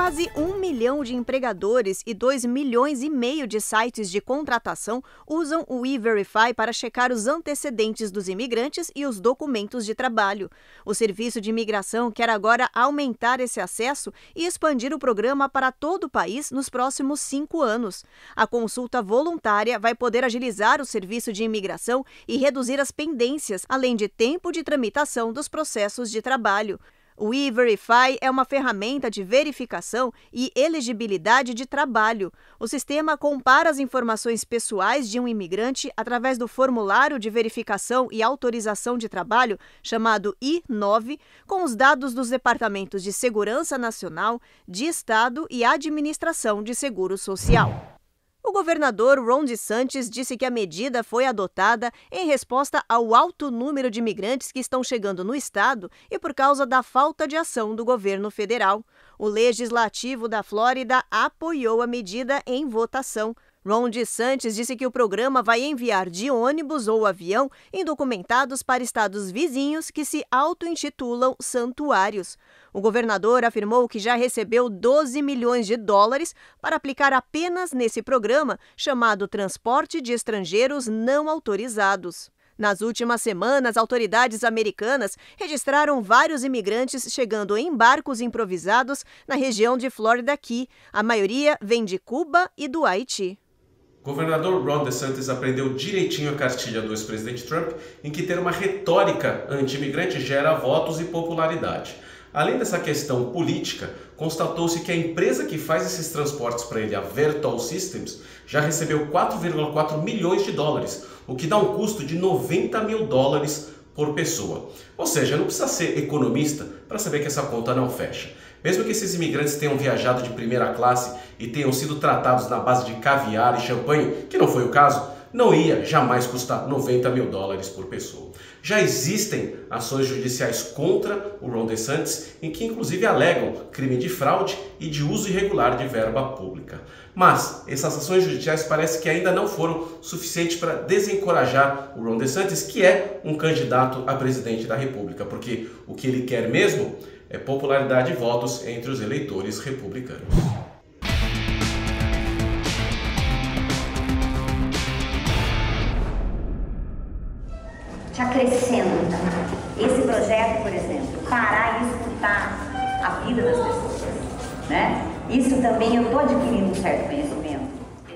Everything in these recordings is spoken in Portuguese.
Quase 1 milhão de empregadores e 2,5 milhões de sites de contratação usam o E-Verify para checar os antecedentes dos imigrantes e os documentos de trabalho. O Serviço de Imigração quer agora aumentar esse acesso e expandir o programa para todo o país nos próximos 5 anos. A consulta voluntária vai poder agilizar o serviço de imigração e reduzir as pendências, além de tempo de tramitação dos processos de trabalho. O E-Verify é uma ferramenta de verificação e elegibilidade de trabalho. O sistema compara as informações pessoais de um imigrante através do formulário de verificação e autorização de trabalho, chamado I-9, com os dados dos departamentos de Segurança Nacional, de Estado e Administração de Seguro Social. O governador Ron DeSantis disse que a medida foi adotada em resposta ao alto número de imigrantes que estão chegando no estado e por causa da falta de ação do governo federal. O legislativo da Flórida apoiou a medida em votação. Ron DeSantis disse que o programa vai enviar de ônibus ou avião indocumentados para estados vizinhos que se auto-intitulam santuários. O governador afirmou que já recebeu $12 milhões para aplicar apenas nesse programa chamado Transporte de Estrangeiros Não Autorizados. Nas últimas semanas, autoridades americanas registraram vários imigrantes chegando em barcos improvisados na região de Florida Key. A maioria vem de Cuba e do Haiti. O governador Ron DeSantis aprendeu direitinho a cartilha do ex-presidente Trump, em que ter uma retórica anti-imigrante gera votos e popularidade. Além dessa questão política, constatou-se que a empresa que faz esses transportes para ele, a Vertol Systems, já recebeu $4,4 milhões, o que dá um custo de $90 mil por pessoa. Ou seja, não precisa ser economista para saber que essa conta não fecha. Mesmo que esses imigrantes tenham viajado de primeira classe e tenham sido tratados na base de caviar e champanhe, que não foi o caso, não ia jamais custar $90 mil por pessoa. Já existem ações judiciais contra o Ron DeSantis, em que inclusive alegam crime de fraude e de uso irregular de verba pública. Mas essas ações judiciais parece que ainda não foram suficientes para desencorajar o Ron DeSantis, que é um candidato a presidente da República, porque o que ele quer mesmo é popularidade e votos entre os eleitores republicanos. Te acrescenta. Esse projeto, por exemplo, parar e escutar a vida das pessoas, né? Isso também eu estou adquirindo um certo conhecimento.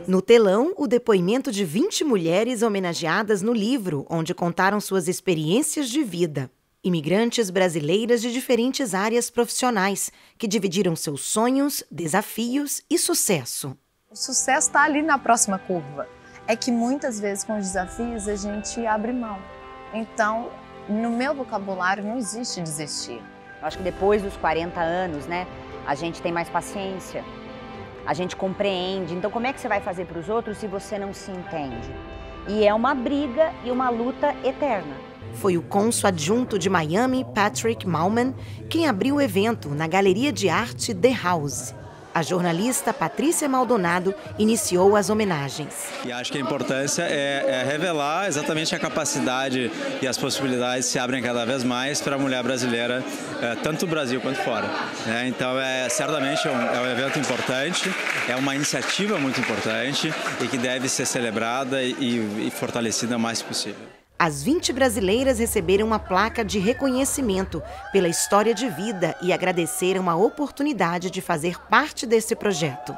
No telão, o depoimento de 20 mulheres homenageadas no livro, onde contaram suas experiências de vida. Imigrantes brasileiras de diferentes áreas profissionais, que dividiram seus sonhos, desafios e sucesso. O sucesso está ali na próxima curva. É que muitas vezes com os desafios a gente abre mão. Então, no meu vocabulário não existe desistir. Eu acho que depois dos 40 anos, né, a gente tem mais paciência, a gente compreende. Então, como é que você vai fazer para os outros se você não se entende? E é uma briga e uma luta eterna. Foi o cônsul adjunto de Miami, Patrick Mallman, quem abriu o evento na Galeria de Arte The House. A jornalista Patrícia Maldonado iniciou as homenagens. E acho que a importância é revelar exatamente a capacidade e as possibilidades se abrem cada vez mais para a mulher brasileira, tanto no Brasil quanto fora. Então, certamente é um evento importante, é uma iniciativa muito importante e que deve ser celebrada e fortalecida o mais possível. As 20 brasileiras receberam uma placa de reconhecimento pela história de vida e agradeceram a oportunidade de fazer parte desse projeto.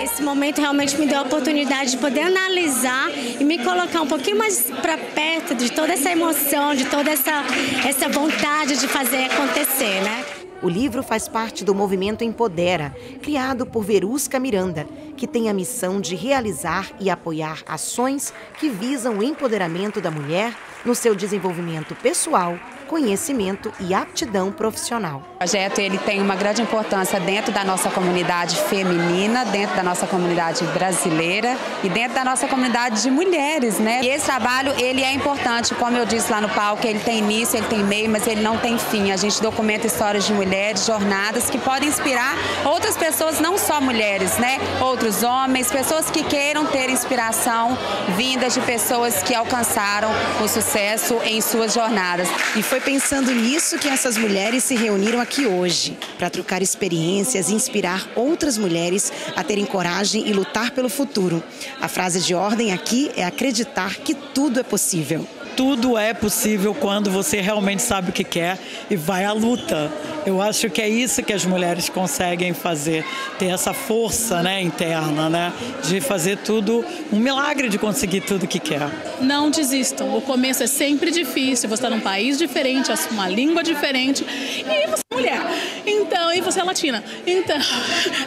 Esse momento realmente me deu a oportunidade de poder analisar e me colocar um pouquinho mais para perto de toda essa emoção, de toda essa vontade de fazer acontecer, né? O livro faz parte do movimento Empodera, criado por Verusca Miranda, que tem a missão de realizar e apoiar ações que visam o empoderamento da mulher no seu desenvolvimento pessoal, conhecimento e aptidão profissional. O projeto ele tem uma grande importância dentro da nossa comunidade feminina, dentro da nossa comunidade brasileira e dentro da nossa comunidade de mulheres, né? E esse trabalho ele é importante, como eu disse lá no palco, ele tem início, ele tem meio, mas ele não tem fim. A gente documenta histórias de mulheres, jornadas que podem inspirar outras pessoas, não só mulheres, né? Outros homens, pessoas que queiram ter inspiração vindas de pessoas que alcançaram o sucesso em suas jornadas. E foi pensando nisso que essas mulheres se reuniram aqui hoje, para trocar experiências e inspirar outras mulheres a terem coragem e lutar pelo futuro. A frase de ordem aqui é acreditar que tudo é possível. Tudo é possível quando você realmente sabe o que quer e vai à luta. Eu acho que é isso que as mulheres conseguem fazer, ter essa força, né, interna, né, de fazer tudo, um milagre de conseguir tudo que quer. Não desistam, o começo é sempre difícil, você está num país diferente, uma língua diferente, e você é mulher, então, e você é latina, então,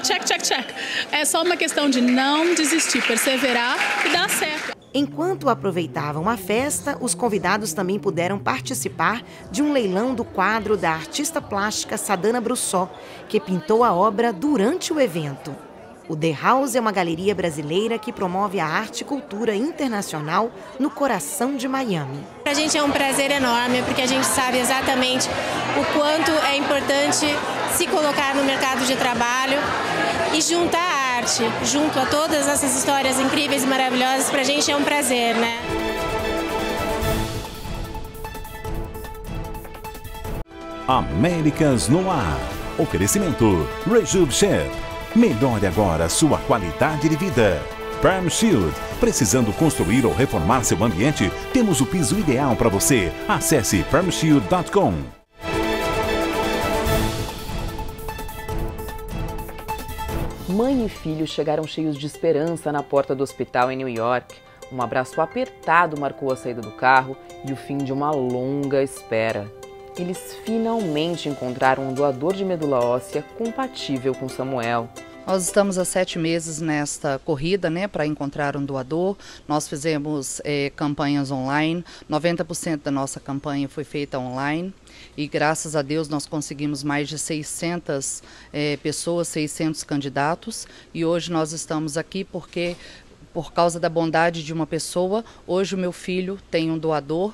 check. É só uma questão de não desistir, perseverar e dar certo. Enquanto aproveitavam a festa, os convidados também puderam participar de um leilão do quadro da artista plástica Sadana Brussó, que pintou a obra durante o evento. O The House é uma galeria brasileira que promove a arte e cultura internacional no coração de Miami. Para a gente é um prazer enorme, porque a gente sabe exatamente o quanto é importante se colocar no mercado de trabalho e juntar a arte, junto a todas essas histórias incríveis e maravilhosas. Para a gente é um prazer, né? Américas no ar. Oferecimento Rejuve Chef. Melhore agora sua qualidade de vida. Perm Shield. Precisando construir ou reformar seu ambiente? Temos o piso ideal para você. Acesse permshield.com. Mãe e filho chegaram cheios de esperança na porta do hospital em New York. Um abraço apertado marcou a saída do carro e o fim de uma longa espera. Eles finalmente encontraram um doador de medula óssea compatível com Samuel. Nós estamos há 7 meses nesta corrida, né, para encontrar um doador. Nós fizemos campanhas online, 90% da nossa campanha foi feita online e graças a Deus nós conseguimos mais de 600 pessoas, 600 candidatos e hoje nós estamos aqui porque, por causa da bondade de uma pessoa, hoje o meu filho tem um doador.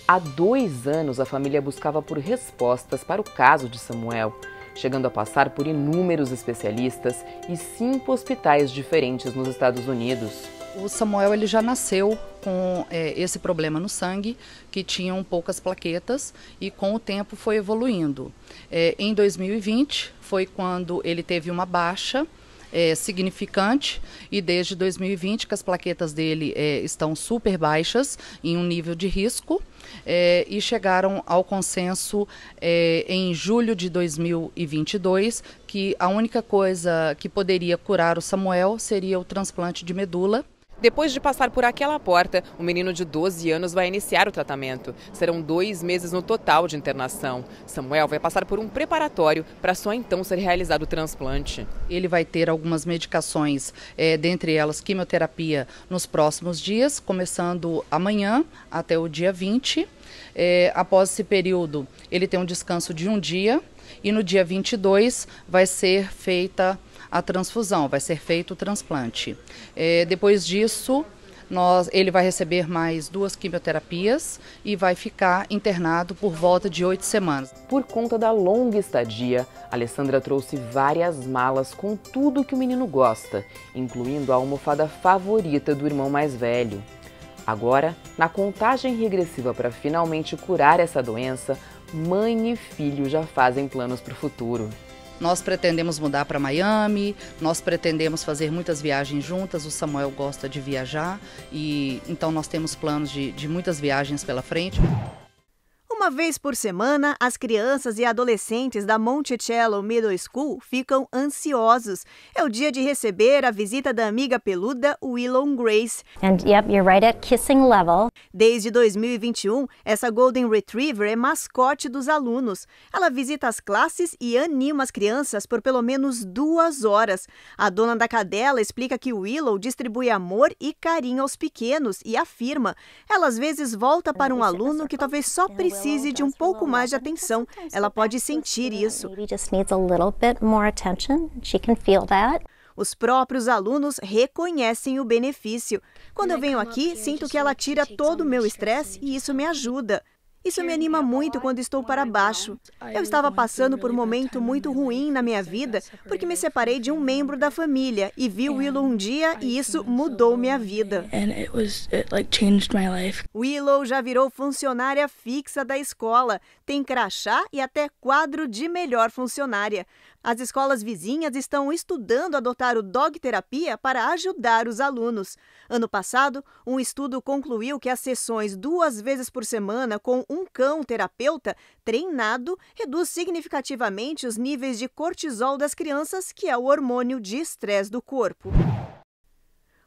Há 2 anos a família buscava por respostas para o caso de Samuel, chegando a passar por inúmeros especialistas e 5 hospitais diferentes nos Estados Unidos. O Samuel ele já nasceu com esse problema no sangue, que tinham poucas plaquetas e com o tempo foi evoluindo. Em 2020 foi quando ele teve uma baixa significante e desde 2020 que as plaquetas dele estão super baixas, em um nível de risco, e chegaram ao consenso em julho de 2022 que a única coisa que poderia curar o Samuel seria o transplante de medula. Depois de passar por aquela porta, o menino de 12 anos vai iniciar o tratamento. Serão 2 meses no total de internação. Samuel vai passar por um preparatório para só então ser realizado o transplante. Ele vai ter algumas medicações, dentre elas quimioterapia, nos próximos dias, começando amanhã até o dia 20. Após esse período, ele tem um descanso de 1 dia e no dia 22 vai ser feita a transfusão, vai ser feito o transplante. Depois disso, ele vai receber mais 2 quimioterapias e vai ficar internado por volta de 8 semanas. Por conta da longa estadia, Alessandra trouxe várias malas com tudo que o menino gosta, incluindo a almofada favorita do irmão mais velho. Agora, na contagem regressiva para finalmente curar essa doença, mãe e filho já fazem planos para o futuro. Nós pretendemos mudar para Miami, nós pretendemos fazer muitas viagens juntas, o Samuel gosta de viajar e então nós temos planos de muitas viagens pela frente. Uma vez por semana, as crianças e adolescentes da Monticello Middle School ficam ansiosos. É o dia de receber a visita da amiga peluda Willow Grace. And yep, you're right at kissing level. Desde 2021, essa Golden Retriever é mascote dos alunos. Ela visita as classes e anima as crianças por pelo menos 2 horas. A dona da cadela explica que Willow distribui amor e carinho aos pequenos e afirma: ela às vezes volta para um aluno que talvez só precise de um pouco mais de atenção. Ela pode sentir isso. Os próprios alunos reconhecem o benefício. Quando eu venho aqui, sinto que ela tira todo o meu estresse e isso me ajuda. Isso me anima muito quando estou para baixo. Eu estava passando por um momento muito ruim na minha vida porque me separei de um membro da família e vi Willow um dia e isso mudou minha vida. Willow já virou funcionária fixa da escola, tem crachá e até quadro de melhor funcionária. As escolas vizinhas estão estudando adotar o Dog Terapia para ajudar os alunos. Ano passado, um estudo concluiu que as sessões 2 vezes por semana com um cão terapeuta treinado reduz significativamente os níveis de cortisol das crianças, que é o hormônio de estresse do corpo.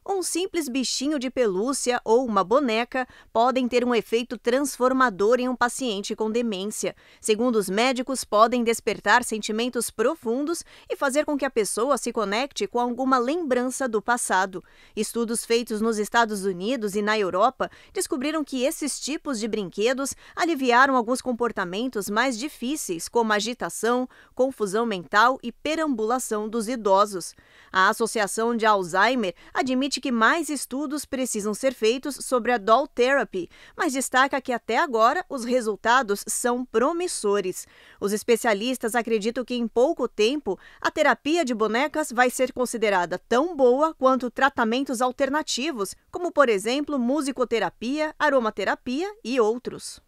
Um simples bichinho de pelúcia ou uma boneca podem ter um efeito transformador em um paciente com demência. Segundo os médicos, podem despertar sentimentos profundos e fazer com que a pessoa se conecte com alguma lembrança do passado. Estudos feitos nos Estados Unidos e na Europa descobriram que esses tipos de brinquedos aliviaram alguns comportamentos mais difíceis, como agitação, confusão mental e perambulação dos idosos. A Associação de Alzheimer admite que mais estudos precisam ser feitos sobre a doll therapy, mas destaca que até agora os resultados são promissores. Os especialistas acreditam que em pouco tempo a terapia de bonecas vai ser considerada tão boa quanto tratamentos alternativos, como por exemplo musicoterapia, aromaterapia e outros.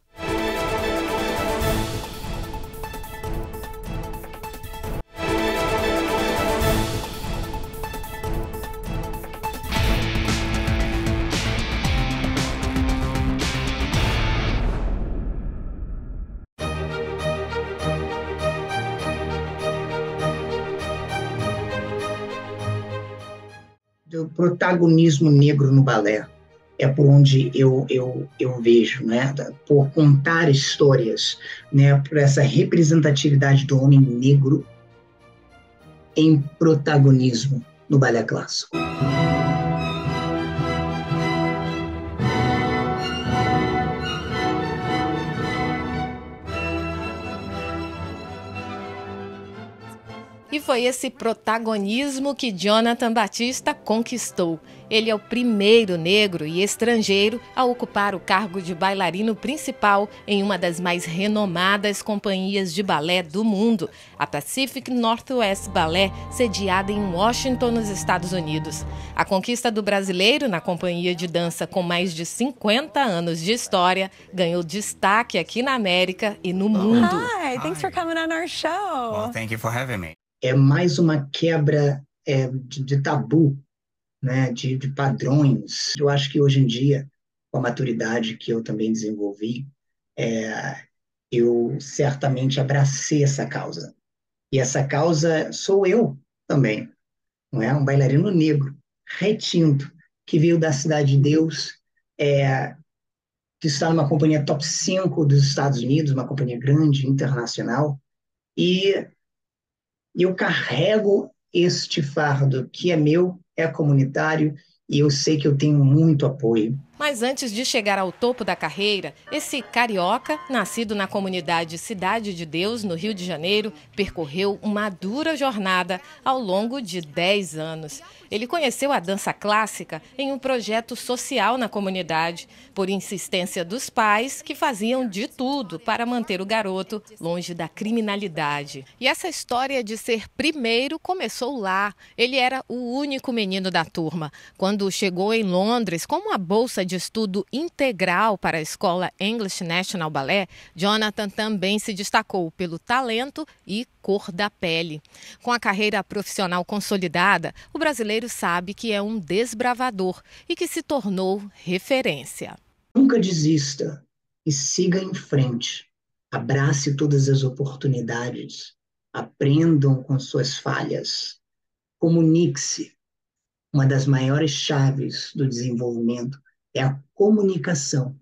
Do protagonismo negro no balé. É por onde eu vejo, né? Por contar histórias, né? Por essa representatividade do homem negro em protagonismo no balé clássico. E foi esse protagonismo que Jonathan Batista conquistou. Ele é o primeiro negro e estrangeiro a ocupar o cargo de bailarino principal em uma das mais renomadas companhias de balé do mundo, a Pacific Northwest Ballet, sediada em Washington, nos Estados Unidos. A conquista do brasileiro na companhia de dança com mais de 50 anos de história ganhou destaque aqui na América e no mundo. Hi, thanks for coming on our show. Well, thank you for having me. É mais uma quebra de tabu, né, de padrões. Eu acho que hoje em dia, com a maturidade que eu também desenvolvi, eu certamente abracei essa causa. E essa causa sou eu também, não é? Um bailarino negro, retinto, que veio da Cidade de Deus, que está numa companhia top 5 dos Estados Unidos, uma companhia grande, internacional, e eu carrego este fardo que é meu, é comunitário, e eu sei que eu tenho muito apoio. Mas antes de chegar ao topo da carreira, esse carioca, nascido na comunidade Cidade de Deus, no Rio de Janeiro, percorreu uma dura jornada ao longo de 10 anos. Ele conheceu a dança clássica em um projeto social na comunidade, por insistência dos pais, que faziam de tudo para manter o garoto longe da criminalidade. E essa história de ser primeiro começou lá. Ele era o único menino da turma. Quando chegou em Londres com uma bolsa de estudo integral para a escola English National Ballet, Jonathan também se destacou pelo talento e cor da pele. Com a carreira profissional consolidada, o brasileiro sabe que é um desbravador e que se tornou referência. Nunca desista e siga em frente. Abrace todas as oportunidades. Aprendam com suas falhas. Comunique-se. Uma das maiores chaves do desenvolvimento é a comunicação.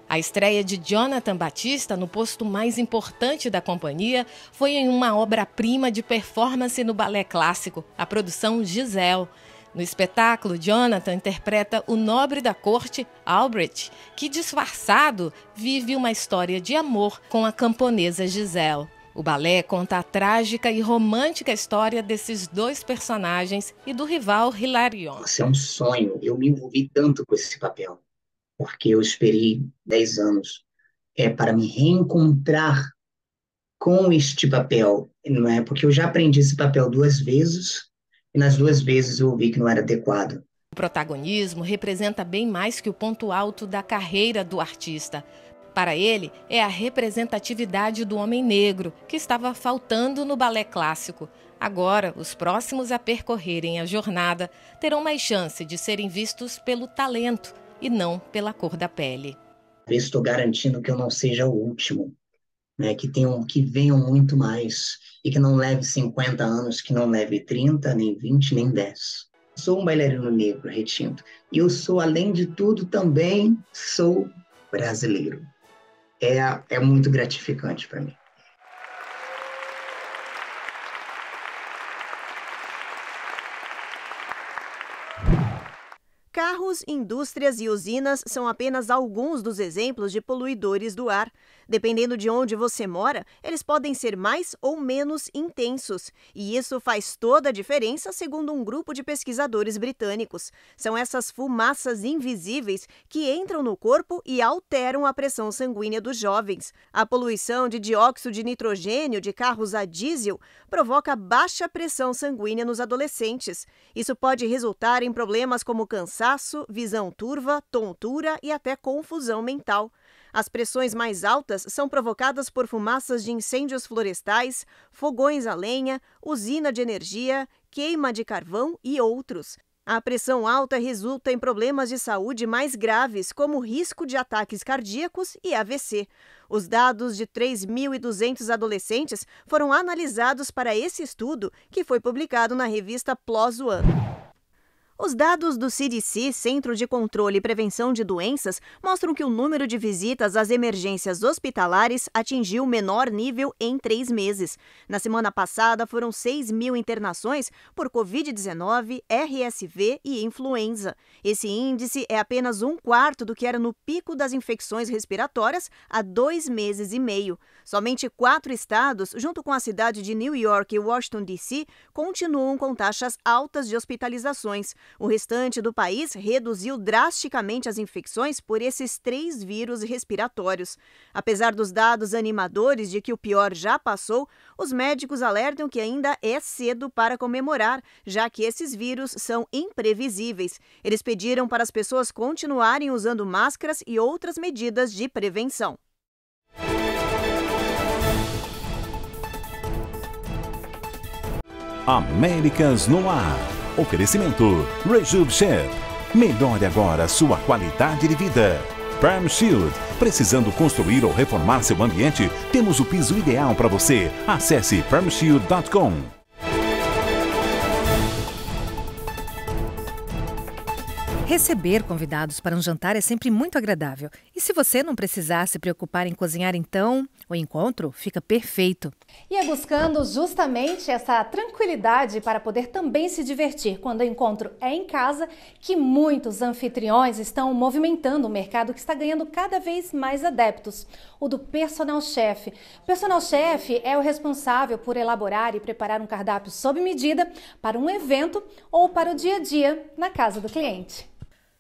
A estreia de Jonathan Batista no posto mais importante da companhia foi em uma obra-prima de performance no balé clássico, a produção Giselle. No espetáculo, Jonathan interpreta o nobre da corte, Albrecht, que, disfarçado, vive uma história de amor com a camponesa Giselle. O balé conta a trágica e romântica história desses dois personagens e do rival Hilarion. Isso é um sonho. Eu me envolvi tanto com esse papel, porque eu esperei 10 anos para me reencontrar com este papel, não é? Porque eu já aprendi esse papel 2 vezes e nas 2 vezes eu vi que não era adequado. O protagonismo representa bem mais que o ponto alto da carreira do artista. Para ele, é a representatividade do homem negro, que estava faltando no balé clássico. Agora, os próximos a percorrerem a jornada terão mais chance de serem vistos pelo talento e não pela cor da pele. Estou garantindo que eu não seja o último, né? Que venham muito mais e que não leve 50 anos, que não leve 30, nem 20, nem 10. Sou um bailarino negro retinto e eu sou, além de tudo, também sou brasileiro. É muito gratificante para mim. Carros, indústrias e usinas são apenas alguns dos exemplos de poluidores do ar. Dependendo de onde você mora, eles podem ser mais ou menos intensos. E isso faz toda a diferença, segundo um grupo de pesquisadores britânicos. São essas fumaças invisíveis que entram no corpo e alteram a pressão sanguínea dos jovens. A poluição de dióxido de nitrogênio de carros a diesel provoca baixa pressão sanguínea nos adolescentes. Isso pode resultar em problemas como cansaço, visão turva, tontura e até confusão mental. As pressões mais altas são provocadas por fumaças de incêndios florestais, fogões a lenha, usina de energia, queima de carvão e outros. A pressão alta resulta em problemas de saúde mais graves, como risco de ataques cardíacos e AVC. Os dados de 3.200 adolescentes foram analisados para esse estudo, que foi publicado na revista PLOS ONE. Os dados do CDC, Centro de Controle e Prevenção de Doenças, mostram que o número de visitas às emergências hospitalares atingiu o menor nível em 3 meses. Na semana passada, foram 6.000 internações por Covid-19, RSV e influenza. Esse índice é apenas 1/4 do que era no pico das infecções respiratórias há 2 meses e meio. Somente 4 estados, junto com a cidade de New York e Washington, D.C., continuam com taxas altas de hospitalizações. O restante do país reduziu drasticamente as infecções por esses 3 vírus respiratórios. Apesar dos dados animadores de que o pior já passou, os médicos alertam que ainda é cedo para comemorar, já que esses vírus são imprevisíveis. Eles pediram para as pessoas continuarem usando máscaras e outras medidas de prevenção. Américas no Ar. Oferecimento Rejub Chef. Melhore agora sua qualidade de vida. Perm Shield. Precisando construir ou reformar seu ambiente? Temos o piso ideal para você. Acesse permshield.com. Receber convidados para um jantar é sempre muito agradável. E se você não precisar se preocupar em cozinhar, então o encontro fica perfeito. E é buscando justamente essa tranquilidade para poder também se divertir quando o encontro é em casa que muitos anfitriões estão movimentando o mercado que está ganhando cada vez mais adeptos, o do personal chef. O personal chef é o responsável por elaborar e preparar um cardápio sob medida para um evento ou para o dia a dia na casa do cliente.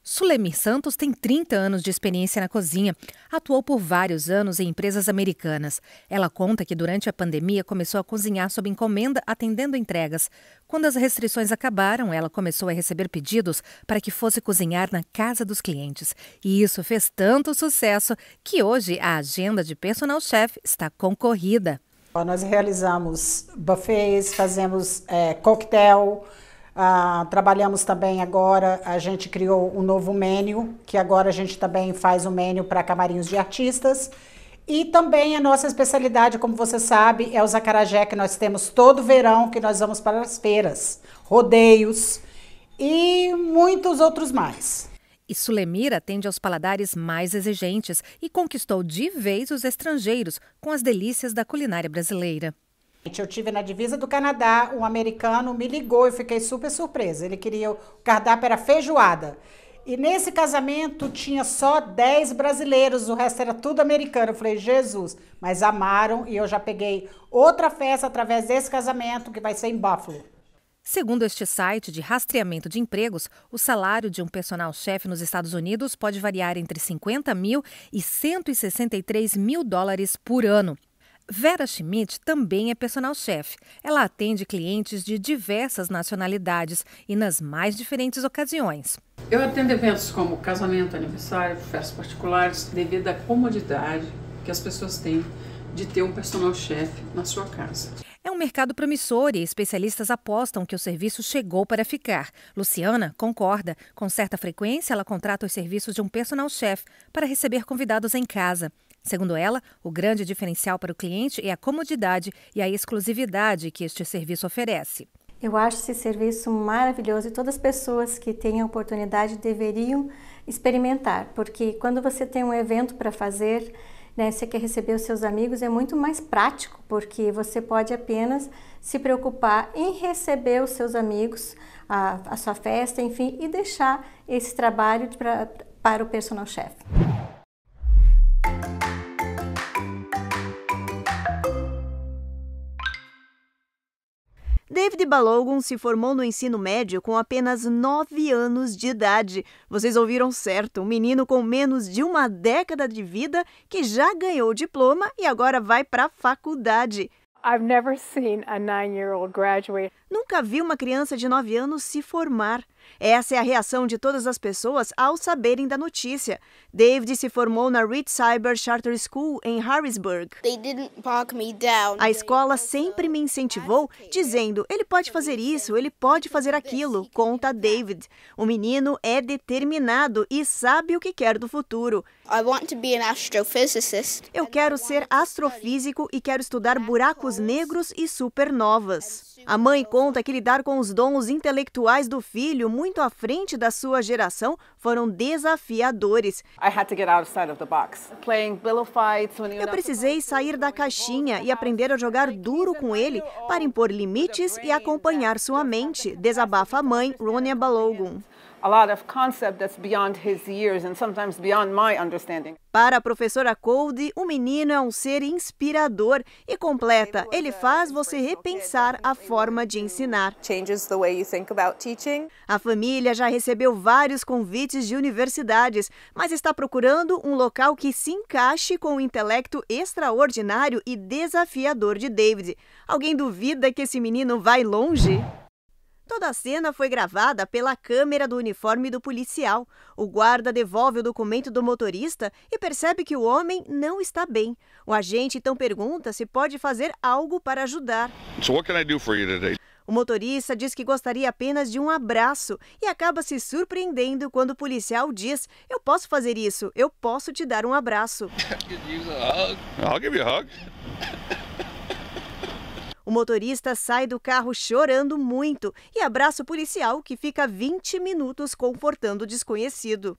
Sulemir Santos tem 30 anos de experiência na cozinha. Atuou por vários anos em empresas americanas. Ela conta que durante a pandemia começou a cozinhar sob encomenda, atendendo entregas. Quando as restrições acabaram, ela começou a receber pedidos para que fosse cozinhar na casa dos clientes. E isso fez tanto sucesso que hoje a agenda de personal chef está concorrida. Nós realizamos buffets, fazemos coquetel. Trabalhamos também agora, a gente criou um novo menu, que agora a gente também faz um menu para camarinhos de artistas. E também a nossa especialidade, como você sabe, é os acarajé, que nós temos todo verão, que nós vamos para as feiras, rodeios e muitos outros mais. E Sulemir atende aos paladares mais exigentes e conquistou de vez os estrangeiros com as delícias da culinária brasileira. Eu tive na divisa do Canadá, um americano me ligou e fiquei super surpresa. Ele queria, o cardápio era feijoada. E nesse casamento tinha só 10 brasileiros, o resto era tudo americano. Eu falei, Jesus, mas amaram e eu já peguei outra festa através desse casamento que vai ser em Buffalo. Segundo este site de rastreamento de empregos, o salário de um personal chefe nos Estados Unidos pode variar entre 50 mil e 163 mil dólares por ano. Vera Schmidt também é personal chef. Ela atende clientes de diversas nacionalidades e nas mais diferentes ocasiões. Eu atendo eventos como casamento, aniversário, festas particulares, devido à comodidade que as pessoas têm de ter um personal chef na sua casa. É um mercado promissor e especialistas apostam que o serviço chegou para ficar. Luciana concorda. Com certa frequência, ela contrata os serviços de um personal chef para receber convidados em casa. Segundo ela, o grande diferencial para o cliente é a comodidade e a exclusividade que este serviço oferece. Eu acho esse serviço maravilhoso e todas as pessoas que têm a oportunidade deveriam experimentar, porque quando você tem um evento para fazer, você quer receber os seus amigos, é muito mais prático, porque você pode apenas se preocupar em receber os seus amigos, a sua festa, enfim, e deixar esse trabalho para o personal chef. David Balogun se formou no ensino médio com apenas 9 anos de idade. Vocês ouviram certo, um menino com menos de uma década de vida que já ganhou o diploma e agora vai para a faculdade. I've never seen a 9-year-old graduate. Nunca vi uma criança de 9 anos se formar. Essa é a reação de todas as pessoas ao saberem da notícia. David se formou na Reed Cyber Charter School em Harrisburg. A escola sempre me incentivou, dizendo, ele pode fazer isso, ele pode fazer aquilo, conta David. O menino é determinado e sabe o que quer do futuro. Eu quero ser astrofísico e quero estudar buracos negros e supernovas. A mãe conta que lidar com os dons intelectuais do filho, muito à frente da sua geração, foram desafiadores. Eu precisei sair da caixinha e aprender a jogar duro com ele para impor limites e acompanhar sua mente, desabafa a mãe, Ronia Balogun. Para a professora Cody, o menino é um ser inspirador e completa. Ele faz você repensar a forma de ensinar. A família já recebeu vários convites de universidades, mas está procurando um local que se encaixe com o intelecto extraordinário e desafiador de David. Alguém duvida que esse menino vai longe? Toda a cena foi gravada pela câmera do uniforme do policial. O guarda devolve o documento do motorista e percebe que o homem não está bem. O agente então pergunta se pode fazer algo para ajudar. O motorista diz que gostaria apenas de um abraço e acaba se surpreendendo quando o policial diz: eu posso fazer isso, eu posso te dar um abraço. O motorista sai do carro chorando muito e abraça o policial, que fica 20 minutos confortando o desconhecido.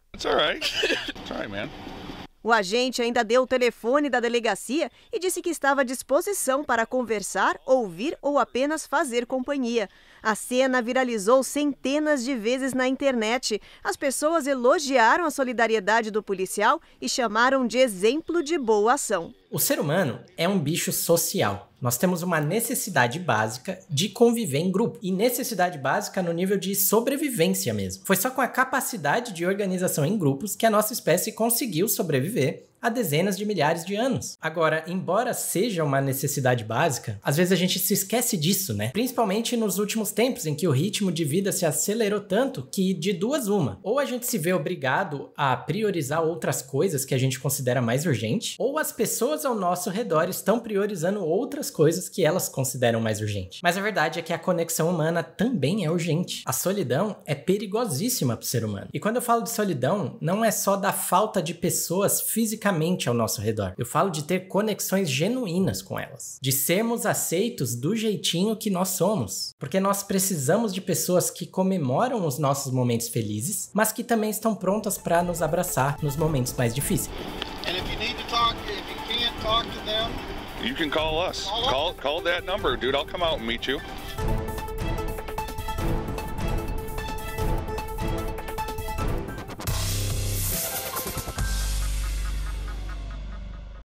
O agente ainda deu o telefone da delegacia e disse que estava à disposição para conversar, ouvir ou apenas fazer companhia. A cena viralizou centenas de vezes na internet. As pessoas elogiaram a solidariedade do policial e chamaram de exemplo de boa ação. O ser humano é um bicho social. Nós temos uma necessidade básica de conviver em grupo. E necessidade básica no nível de sobrevivência mesmo. Foi só com a capacidade de organização em grupos que a nossa espécie conseguiu sobreviver há dezenas de milhares de anos. Agora, embora seja uma necessidade básica, às vezes a gente se esquece disso, né? Principalmente nos últimos tempos, em que o ritmo de vida se acelerou tanto que de duas uma. Ou a gente se vê obrigado a priorizar outras coisas que a gente considera mais urgente, ou as pessoas ao nosso redor estão priorizando outras coisas que elas consideram mais urgente. Mas a verdade é que a conexão humana também é urgente. A solidão é perigosíssima para o ser humano. E quando eu falo de solidão, não é só da falta de pessoas fisicamente ao nosso redor. Eu falo de ter conexões genuínas com elas. De sermos aceitos do jeitinho que nós somos. Porque nós precisamos de pessoas que comemoram os nossos momentos felizes, mas que também estão prontas para nos abraçar nos momentos mais difíceis. You can call us. Call that number, dude. I'll come out and meet you.